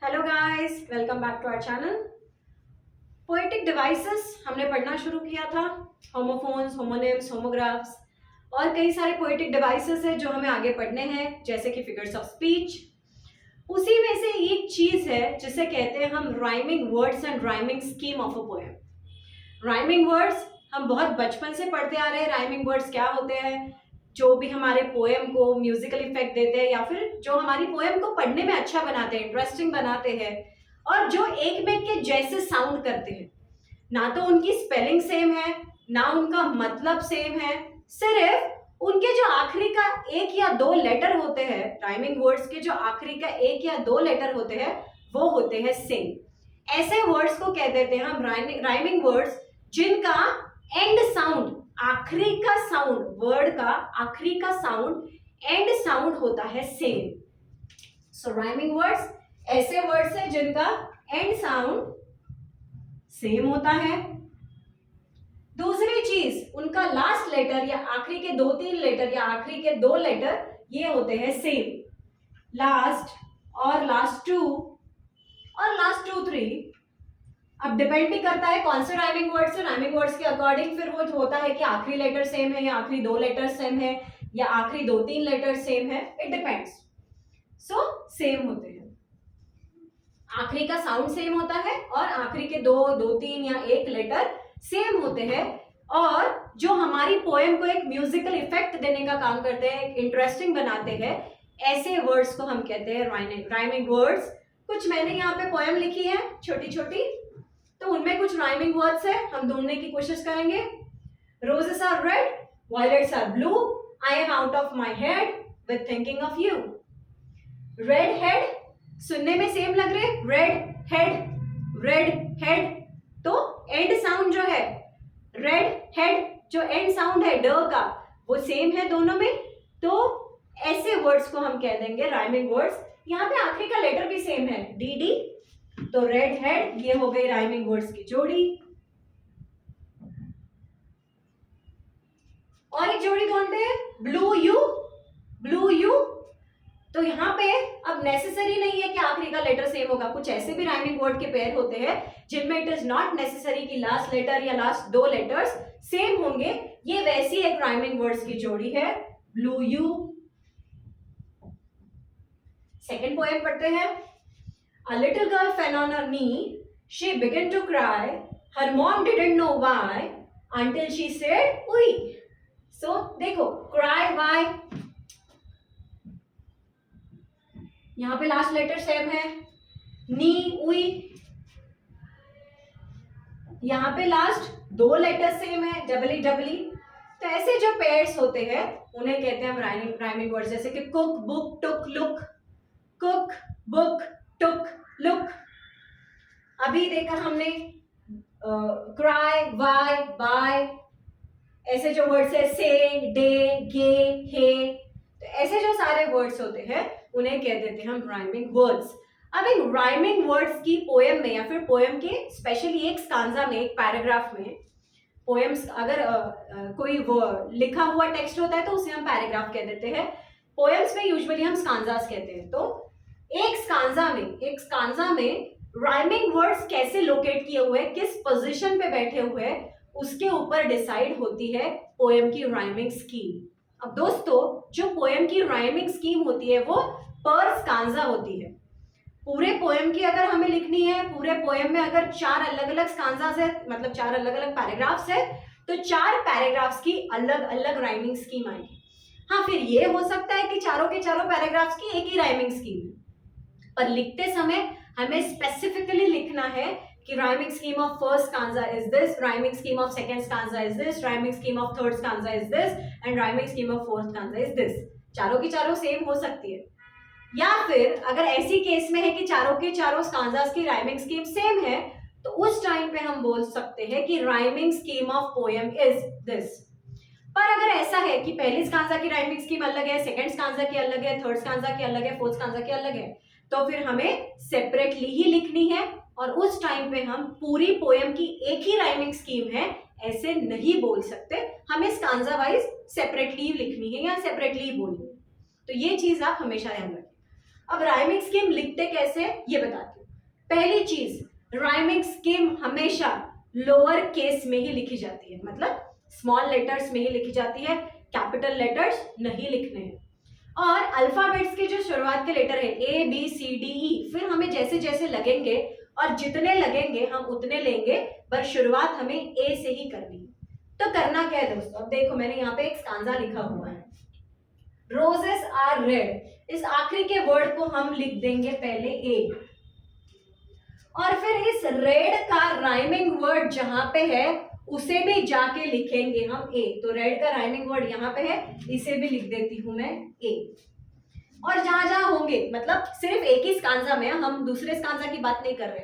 Hello guys, welcome back to our channel. Poetic devices हमने पढ़ना शुरू किया था। होमोफोन्स, होमोनिम्स, होमोग्राफ्स और कई सारे पोएटिक डिवाइसेस हैं जो हमें आगे पढ़ने हैं, जैसे कि फिगर्स ऑफ स्पीच। उसी में से एक चीज है जिसे कहते हैं हम rhyming words and rhyming scheme of a poem. Rhyming words हम बहुत बचपन से पढ़ते आ रहे हैं। राइमिंग वर्ड्स क्या होते हैं? जो भी हमारे पोएम को म्यूजिकल इफेक्ट देते हैं या फिर जो हमारी पोएम को पढ़ने में अच्छा बनाते हैं, इंटरेस्टिंग बनाते हैं और जो एक में के जैसे साउंड करते हैं। ना तो उनकी स्पेलिंग सेम है, ना उनका मतलब सेम है, सिर्फ उनके जो आखिरी का एक या दो लेटर होते हैं, राइमिंग वर्ड्स के जो आखिरी का एक या दो लेटर होते हैं वो होते हैं सेम। ऐसे वर्ड्स को कह देते हैं हम राइमिंग वर्ड्स जिनका एंड साउंड, आखिरी का साउंड, वर्ड का आखिरी का साउंड, एंड साउंड होता है सेम। सो राइमिंग वर्ड्स ऐसे वर्ड्स हैं जिनका एंड साउंड सेम होता है। दूसरी चीज, उनका लास्ट लेटर या आखिरी के दो तीन लेटर या आखिरी के दो लेटर ये होते हैं सेम। लास्ट और लास्ट टू और लास्ट टू थ्री, अब डिपेंड भी करता है कौन से राइमिंग वर्ड्स है। राइमिंग वर्ड्स के अकॉर्डिंग फिर वो होता है कि आखिरी लेटर सेम है या आखिरी दो लेटर सेम है या आखिरी दो तीन लेटर सेम है, इट डिपेंड्स। सो सेम होते हैं, आखिरी का साउंड सेम होता है और आखिरी के दो तीन या एक लेटर सेम होते हैं और जो हमारी पोएम को एक म्यूजिकल इफेक्ट देने का काम करते हैं, इंटरेस्टिंग बनाते हैं, ऐसे वर्ड्स को हम कहते हैं राइमिंग वर्ड्स। कुछ मैंने यहाँ पे पोएम लिखी है छोटी छोटी, तो उनमें कुछ राइमिंग वर्ड्स है, हम ढूंढने की कोशिश करेंगे। Roses are red, violets are blue, I am out of my head with thinking of you. Red head सुनने में सेम लग रहे, रेड हेड, तो एंड साउंड जो है रेड हेड, जो एंड साउंड है ड का, वो सेम है दोनों में, तो ऐसे वर्ड्स को हम कह देंगे राइमिंग वर्ड्स। यहाँ पे आखिरी का लेटर भी सेम है, डी डी, तो रेड हेड ये हो गई राइमिंग वर्ड्स की जोड़ी। और एक जोड़ी ढूंढते हैं, ब्लू यू। तो यहाँ पे अब नेसेसरी नहीं है कि आखिरी का लेटर सेम होगा, कुछ ऐसे भी राइमिंग वर्ड के पेयर होते हैं जिनमें इट इज नॉट नेसेसरी कि लास्ट लेटर या लास्ट दो लेटर्स सेम होंगे। ये वैसी एक राइमिंग वर्ड्स की जोड़ी है, ब्लू यू। सेकेंड पोएम पढ़ते हैं। A little girl fell on her knee. She began to cry. Her mom didn't know why until she said, "Ui." So देखो, cry why. यहाँ पे लास्ट लेटर सेम है, नी उई। यहाँ पे लास्ट दो लेटर सेम है, डबली डबली। तो ऐसे जो पेयर्स होते हैं उन्हें कहते हैं हम राइमिंग वर्ड्स, जैसे कि कुक बुक टुक लुक, कुक बुक टुक लुक। अभी देखा हमने क्राई वाई बाय, ऐसे जो वर्ड्स है से डे गे हे, तो ऐसे जो सारे वर्ड्स होते हैं उन्हें कह देते हैं हम राइमिंग वर्ड्स। अब इन राइमिंग वर्ड्स की पोएम में या फिर पोएम के स्पेशली एक स्टांजा में, एक पैराग्राफ में, पोएम्स अगर कोई लिखा हुआ टेक्स्ट होता है तो उसे हम पैराग्राफ कह देते हैं। पोएम्स में यूजुअली हम स्टांजास कहते हैं। तो एक स्टांजा में राइमिंग वर्ड्स कैसे लोकेट किए हुए, किस पोजीशन पे बैठे हुए, उसके ऊपर डिसाइड होती है पोएम की राइमिंग स्कीम। अब दोस्तों, जो पोएम की राइमिंग स्कीम होती है वो पर स्टांजा होती है। पूरे पोएम की अगर हमें लिखनी है, पूरे पोएम में अगर चार अलग अलग स्टांजास है, मतलब चार अलग अलग पैराग्राफ्स है, तो चार पैराग्राफ्स की अलग अलग राइमिंग स्कीम आएगी। हाँ, फिर ये हो सकता है कि चारों के चारों पैराग्राफ्स की एक ही राइमिंग स्कीम है, पर लिखते समय हमें स्पेसिफिकली लिखना है कि rhyming scheme of first stanza is this, rhyming scheme of second stanza is this, rhyming scheme of third stanza is this and rhyming scheme of fourth stanza is this. चारों की चारों सेम हो सकती है, या फिर अगर ऐसी केस में है कि चारों के चारों स्टांजास की राइमिंग स्कीम सेम है, तो उस टाइम पे हम बोल सकते हैं कि rhyming scheme of poem is this. पर अगर ऐसा है कि पहली स्टांजा की राइमिंग स्कीम अलग है, सेकंड स्टांजा की अलग है, थर्ड स्टांजा की अलग है, फोर्थ स्टांजा की अलग है, तो फिर हमें सेपरेटली ही लिखनी है और उस टाइम पे हम पूरी पोएम की एक ही राइमिंग स्कीम है ऐसे नहीं बोल सकते, हमें स्टांजा वाइज सेपरेटली लिखनी है या सेपरेटली बोलनी है। तो ये चीज आप हमेशा ध्यान रखें। अब राइमिंग स्कीम लिखते कैसे ये बताती हूँ। पहली चीज, राइमिंग स्कीम हमेशा लोअर केस में ही लिखी जाती है, मतलब स्मॉल लेटर्स में ही लिखी जाती है, कैपिटल लेटर्स नहीं लिखने हैं। और अल्फाबेट्स के जो शुरुआत के लेटर है A B C D E, फिर हमें जैसे जैसे लगेंगे और जितने लगेंगे हम उतने लेंगे, पर शुरुआत हमें ए से ही करनी है। तो करना क्या है दोस्तों, अब देखो मैंने यहाँ पे एक स्टांजा लिखा हुआ है, रोजेस आर रेड। इस आखिरी के वर्ड को हम लिख देंगे पहले ए, और फिर इस रेड का राइमिंग वर्ड जहां पे है उसे भी जाके लिखेंगे हम ए। तो रेड का राइमिंग वर्ड यहाँ पे है, इसे भी लिख देती हूं मैं ए। और जहां जहां होंगे, मतलब सिर्फ एक ही स्कांजा में, हम दूसरे स्कांजा की बात नहीं कर रहे।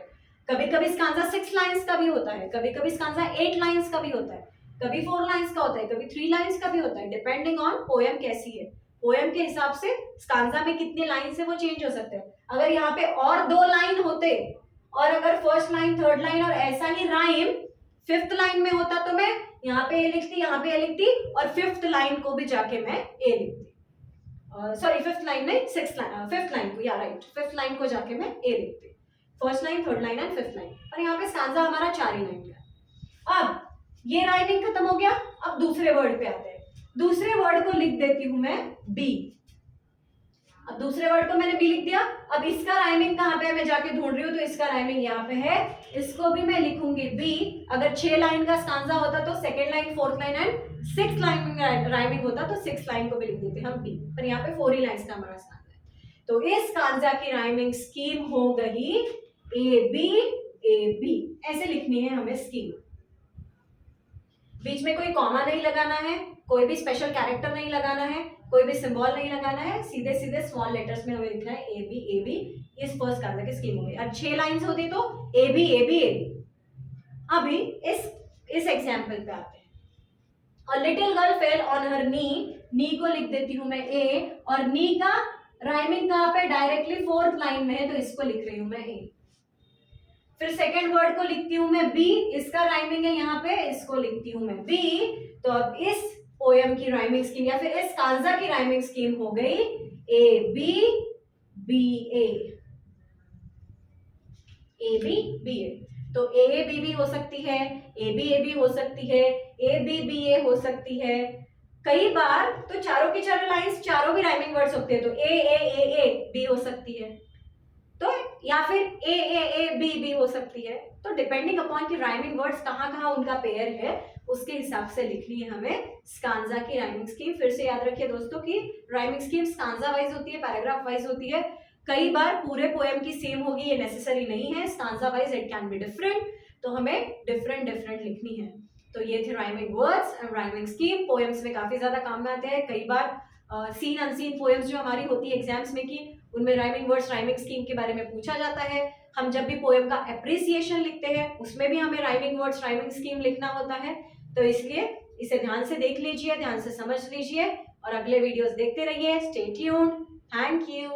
कभी कभी स्कांजा 6 लाइंस का भी होता है, कभी कभी स्कांजा 8 लाइंस का भी होता है, कभी 4 लाइंस का होता है, कभी 3 लाइंस का भी होता है, डिपेंडिंग ऑन पोएम कैसी है। पोएम के हिसाब से स्कांजा में कितने लाइन है वो चेंज हो सकते हैं। अगर यहाँ पे और 2 लाइन होते, और अगर फर्स्ट लाइन, थर्ड लाइन और ऐसा ही राइम 5th लाइन में होता, तो मैं यहाँ पे ए लिखती, यहाँ पे ए लिखती, और 5th लाइन को भी जाके मैं ए लिखती। सॉरी 5th लाइन नहीं, 5th लाइन को, या राइट, 5th लाइन को जाके मैं ए लिखती। First line, third line and 5th line. और यहाँ पे स्टांजा हमारा 4 ही लाइन का। अब ये राइमिंग खत्म हो गया, अब दूसरे वर्ड पे आते हैं। दूसरे वर्ड को लिख देती हूं मैं बी। अब दूसरे वर्ड को मैंने बी लिख दिया। अब इसका राइमिंग कहाँ पे है, मैं जाके ढूंढ रही हूँ, तो इसका राइमिंग यहाँ पे है, इसको भी मैं लिखूंगी बी। अगर 6 लाइन का स्टांजा होता तो 2nd line, 4th line and 6th line में राइमिंग होता, तो 6th लाइन को भी लिख देते हम बी, पर यहाँ पे 4 ही लाइन का हमारा स्टांजा है। तो इस स्टांजा की राइमिंग स्कीम हो गई ए बी, ऐसे लिखनी है हमें स्कीम। बीच में कोई कॉमा नहीं लगाना है, कोई भी स्पेशल कैरेक्टर नहीं लगाना है, कोई भी सिंबल नहीं लगाना है, सीधे सीधे स्मॉल लेटर्स में हमें लिखना है ए बी। इस फर्स्ट स्टांजा की स्कीम हो गई। अब 6 लाइंस होती तो ए बी। अभी इस एग्जांपल पे आते हैं। A little girl fell on her knee को लिख देती हूं मैं ए, और नी का राइमिंग कहां पे, डायरेक्टली 4th लाइन में है, तो इसको लिख रही हूं मैं ए। फिर सेकेंड वर्ड को लिखती हूं मैं बी, इसका राइमिंग है यहाँ पे, इसको लिखती हूं मैं बी। तो अब इस पोएम की राइमिंग स्कीम या फिर इस स्टांजा की राइमिंग स्कीम हो गई ए बी ए। तो ए बी हो सकती है, ए बी हो सकती है, ए बी हो सकती है। कई बार तो चारों की चारों लाइंस, चारों भी राइमिंग वर्ड्स होते हैं, तो ए बी हो सकती है, तो या फिर ए बी हो सकती है। तो डिपेंडिंग अपॉन की राइमिंग वर्ड्स कहाँ कहाँ उनका पेयर है, उसके हिसाब से लिखनी है हमें स्टांजा की राइमिंग स्कीम। फिर से याद रखिए दोस्तों कि राइमिंग स्कीम स्टांजा वाइज होती है, पैराग्राफ वाइज होती है। कई बार पूरे पोएम की सेम होगी, ये नेसेसरी नहीं है, stanza wise it can be different, तो हमें डिफरेंट लिखनी है। तो ये थे rhyming words and rhyming scheme. Poems में काफी ज्यादा काम में आते हैं। कई बार सीन अनसीन पोएम्स जो हमारी होती है एग्जाम्स में की, उनमें राइमिंग वर्ड्स राइमिंग स्कीम के बारे में पूछा जाता है। हम जब भी पोएम का एप्रिसिएशन लिखते हैं उसमें भी हमें राइमिंग वर्ड्स राइमिंग स्कीम लिखना होता है। तो इसलिए इसे ध्यान से देख लीजिए, ध्यान से समझ लीजिए, और अगले वीडियोस देखते रहिए। Stay tuned. Thank you.